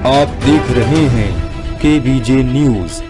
आप देख रहे हैं केबीजे न्यूज।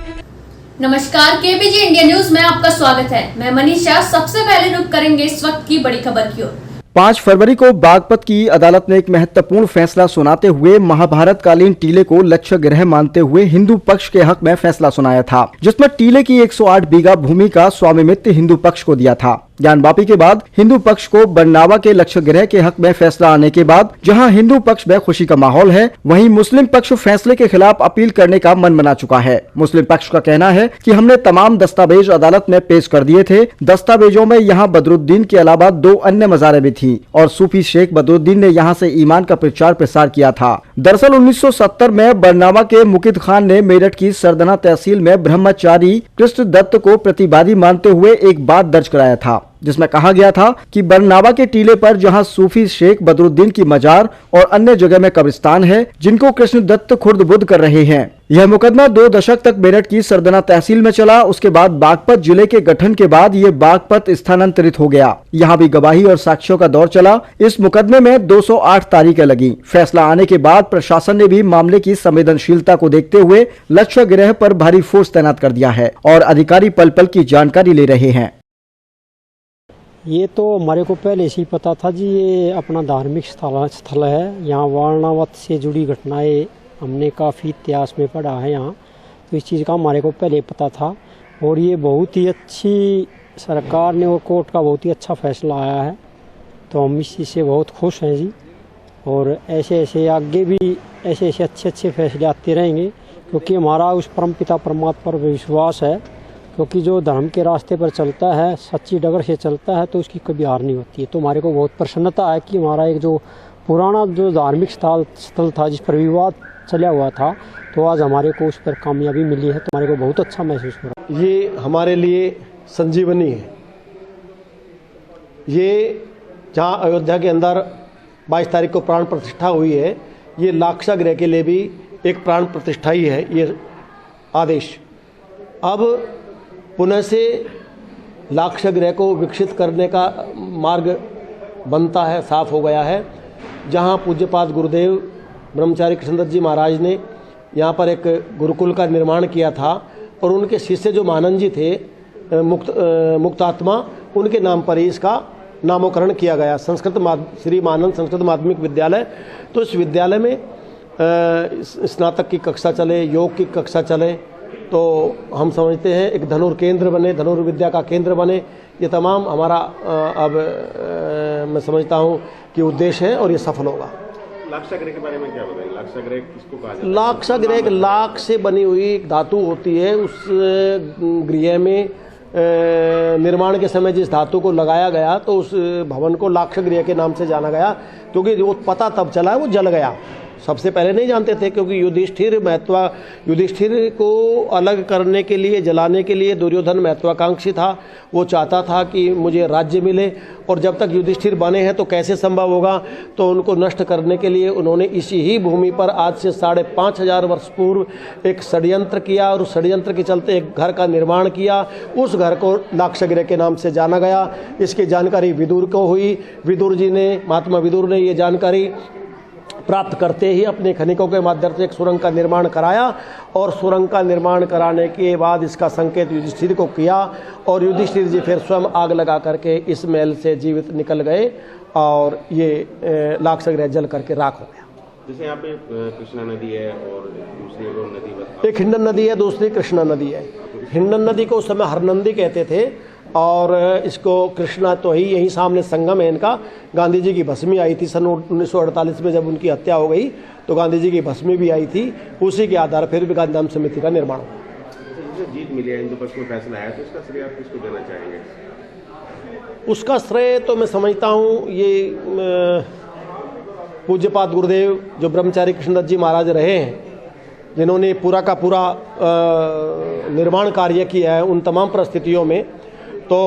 नमस्कार, केबीजे इंडिया न्यूज में आपका स्वागत है। मैं मनीषा। सबसे पहले रुक करेंगे इस वक्त की बड़ी खबर की ओर। 5 फरवरी को बागपत की अदालत ने एक महत्वपूर्ण फैसला सुनाते हुए महाभारत कालीन टीले को लक्ष्य गृह मानते हुए हिंदू पक्ष के हक में फैसला सुनाया था, जिसमें टीले की 108 बीघा भूमि का स्वामित्व हिंदू पक्ष को दिया था। ज्ञानवापी के बाद हिंदू पक्ष को बरनावा के लक्ष्य गृह के हक में फैसला आने के बाद जहां हिंदू पक्ष में खुशी का माहौल है, वहीं मुस्लिम पक्ष फैसले के खिलाफ अपील करने का मन बना चुका है। मुस्लिम पक्ष का कहना है कि हमने तमाम दस्तावेज अदालत में पेश कर दिए थे। दस्तावेजों में यहाँ बदरुद्दीन के अलावा 2 अन्य मज़ारें भी थी और सूफी शेख बदरुद्दीन ने यहाँ से ईमान का प्रचार प्रसार किया था। दरअसल 1970 में बरनावा के मुकिद खान ने मेरठ की सरदना तहसील में ब्रह्मचारी कृष्ण दत्त को प्रतिवादी मानते हुए एक बात दर्ज कराया था, जिसमें कहा गया था कि बरनावा के टीले पर जहां सूफी शेख बदरुद्दीन की मजार और अन्य जगह में कब्रिस्तान है, जिनको कृष्ण दत्त खुर्द बुद्ध कर रहे हैं। यह मुकदमा 2 दशक तक मेरठ की सरदना तहसील में चला। उसके बाद बागपत जिले के गठन के बाद ये बागपत स्थानांतरित हो गया। यहाँ भी गवाही और साक्ष्यों का दौर चला। इस मुकदमे में 208 तारीखें लगी। फैसला आने के बाद प्रशासन ने भी मामले की संवेदनशीलता को देखते हुए लक्ष्य गृह पर भारी फोर्स तैनात कर दिया है और अधिकारी पल पल की जानकारी ले रहे हैं। ये तो हमारे को पहले से ही पता था जी, ये अपना धार्मिक स्थल है। यहाँ वर्णावत से जुड़ी घटनाएं हमने काफ़ी इतिहास में पढ़ा है यहाँ, तो इस चीज़ का हमारे को पहले पता था। और ये बहुत ही अच्छी सरकार ने और कोर्ट का बहुत ही अच्छा फैसला आया है, तो हम इस चीज़ से बहुत खुश हैं जी। और ऐसे ऐसे आगे भी ऐसे ऐसे अच्छे फैसले आते रहेंगे, क्योंकि हमारा उस परमपिता परमात्मा पर विश्वास है। क्योंकि जो धर्म के रास्ते पर चलता है, सच्ची डगर से चलता है, तो उसकी कभी हार नहीं होती है। तो हमारे को बहुत प्रसन्नता है कि हमारा एक जो पुराना जो धार्मिक स्थल था, जिस पर विवाद चला हुआ था, तो आज हमारे को उस पर कामयाबी मिली है, तो हमारे को बहुत अच्छा महसूस हो रहा है। ये हमारे लिए संजीवनी है। ये जहाँ अयोध्या के अंदर 22 तारीख को प्राण प्रतिष्ठा हुई है, ये लाक्षा गृह के लिए भी एक प्राण प्रतिष्ठा ही है ये आदेश। अब पुनः से लाक्ष गृह को विकसित करने का मार्ग बनता है, साफ हो गया है। जहाँ पूज्यपाद गुरुदेव ब्रह्मचारी कृष्णदत्त जी महाराज ने यहाँ पर एक गुरुकुल का निर्माण किया था और उनके शिष्य जो मानंद जी थे मुक्तात्मा, उनके नाम पर ही इसका नामकरण किया गया, श्री मानंद संस्कृत माध्यमिक विद्यालय। तो इस विद्यालय में स्नातक की कक्षा चले, योग की कक्षा चले, तो हम समझते हैं एक धनुर्केंद्र बने, धनुर्विद्या का केंद्र बने। ये तमाम हमारा अब मैं समझता हूँ कि उद्देश्य है और ये सफल होगा। लाक्षागृह के बारे में क्या बताएंगे? लाक्षागृह किसको कहा जाता है? लाक्षागृह एक लाख से बनी हुई एक धातु होती है। उस गृह में निर्माण के समय जिस धातु को लगाया गया, तो उस भवन को लाक्षागृह के नाम से जाना गया, क्योंकि वो पता तब चला है वो जल गया। सबसे पहले नहीं जानते थे, क्योंकि युधिष्ठिर को अलग करने के लिए, जलाने के लिए दुर्योधन महत्वाकांक्षी था। वो चाहता था कि मुझे राज्य मिले, और जब तक युधिष्ठिर बने हैं तो कैसे संभव होगा। तो उनको नष्ट करने के लिए उन्होंने इसी ही भूमि पर आज से 5,500 वर्ष पूर्व एक षड्यंत्र किया, और उस षड्यंत्र के चलते एक घर का निर्माण किया। उस घर को लाक्षागृह के नाम से जाना गया। इसकी जानकारी विदुर को हुई। विदुर जी ने, महात्मा विदुर ने ये जानकारी प्राप्त करते ही अपने खनिकों के माध्यम से एक सुरंग का निर्माण कराया, और सुरंग का निर्माण कराने के बाद इसका संकेत युधिष्ठिर को किया, और युधिष्ठिर जी फिर स्वयं आग लगा करके इस महल से जीवित निकल गए, और ये लाक्षागृह जल करके राख हो गया। जैसे यहाँ पे कृष्णा नदी है और दूसरी नदी, एक हिंडन नदी है, दूसरी कृष्णा नदी है। हिंडन नदी को उस समय हरनंदी कहते थे, और इसको कृष्णा तो ही यहीं सामने संगम है इनका। गांधी जी की भस्मी आई थी सन 1948 में, जब उनकी हत्या हो गई तो गांधी जी की भस्मी भी आई थी। उसी के आधार पर भी गांधीधाम समिति का निर्माण हुआ। जीत मिली है, हिंदू पक्ष में फैसला आया, तो इसका श्रेय आप किसको देना चाहेंगे? उसका श्रेय तो मैं समझता हूँ ये पूज्यपाद गुरुदेव जो ब्रह्मचारी कृष्णदत्त जी महाराज रहे हैं, जिन्होंने पूरा का पूरा निर्माण कार्य किया है उन तमाम परिस्थितियों में। तो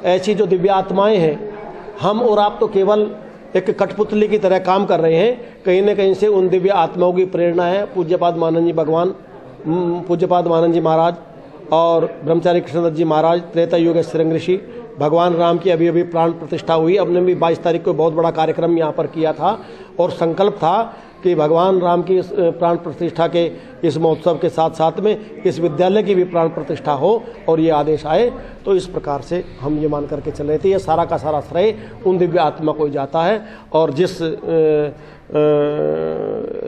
ऐसी जो दिव्य आत्माएं हैं, हम और आप तो केवल एक कठपुतली की तरह काम कर रहे हैं। कहीं न कहीं से उन दिव्य आत्माओं की प्रेरणा है पूज्यपाद मानंद जी भगवान, पूज्यपाद मानंद जी महाराज और ब्रह्मचारी कृष्णदत्त जी महाराज, त्रेता युग श्रृंग ऋषि, भगवान राम की अभी अभी प्राण प्रतिष्ठा हुई। हमने भी 22 तारीख को बहुत बड़ा कार्यक्रम यहाँ पर किया था और संकल्प था कि भगवान राम की प्राण प्रतिष्ठा के इस महोत्सव के साथ साथ में इस विद्यालय की भी प्राण प्रतिष्ठा हो और ये आदेश आए। तो इस प्रकार से हम ये मान करके चल रहे थे। ये सारा का सारा श्रेय उन दिव्य आत्मा को जाता है और जिस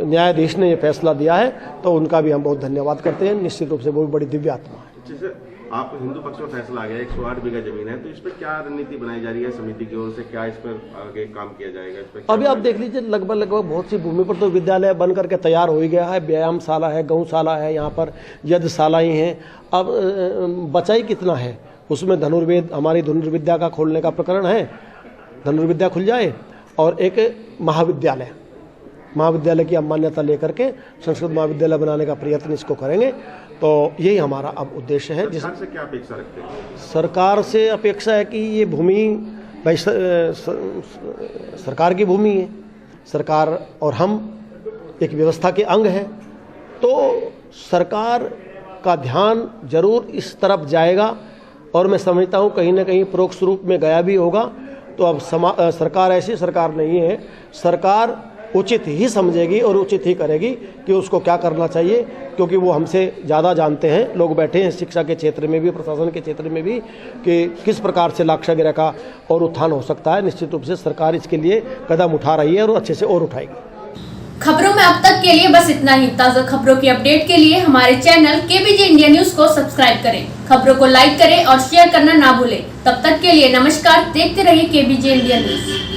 न्यायाधीश ने ये फैसला दिया है तो उनका भी हम बहुत धन्यवाद करते हैं। निश्चित रूप से वो भी बड़ी दिव्य आत्मा है। जैसे आप हिंदू पक्ष में फैसला आ गया 108 बीघा जमीन है, तो इस पर क्या रणनीति बनाई जा रही है समिति की ओर से? क्या इस पर आगे काम किया जाएगा? इस पर अभी आप देख लीजिए लगभग बहुत सी भूमि पर तो विद्यालय बन करके तैयार हो ही गया है। व्यायामशाला है, गौशाला है, यहाँ पर यज्ञशालाएं हैं। अब बचा ही कितना है उसमें? धनुर्वेद, हमारी धनुर्विद्या का खोलने का प्रकरण है, धनुर्विद्या खुल जाए और एक महाविद्यालय की अब मान्यता लेकर के संस्कृत महाविद्यालय बनाने का प्रयत्न इसको करेंगे। तो यही हमारा अब उद्देश्य है। सरकार से क्या अपेक्षा रखते हैं? सरकार से अपेक्षा है कि ये भूमि भाई सरकार की भूमि है, सरकार और हम एक व्यवस्था के अंग हैं, तो सरकार का ध्यान जरूर इस तरफ जाएगा और मैं समझता हूँ कहीं ना कहीं परोक्ष रूप में गया भी होगा। तो अब सरकार ऐसी सरकार नहीं है, सरकार उचित ही समझेगी और उचित ही करेगी कि उसको क्या करना चाहिए, क्योंकि वो हमसे ज़्यादा जानते हैं। लोग बैठे हैं शिक्षा के क्षेत्र में भी, प्रशासन के क्षेत्र में भी, कि किस प्रकार से लाक्षागृह का और उत्थान हो सकता है। निश्चित रूप से सरकार इसके लिए कदम उठा रही है और अच्छे से और उठाएगी। खबरों में अब तक के लिए बस इतना ही। ताज़ा खबरों की अपडेट के लिए हमारे चैनल केबीजे इंडिया न्यूज को सब्सक्राइब करें, खबरों को लाइक करें और शेयर करना ना भूलें। तब तक के लिए नमस्कार। देखते रहिए केबीजे इंडिया न्यूज।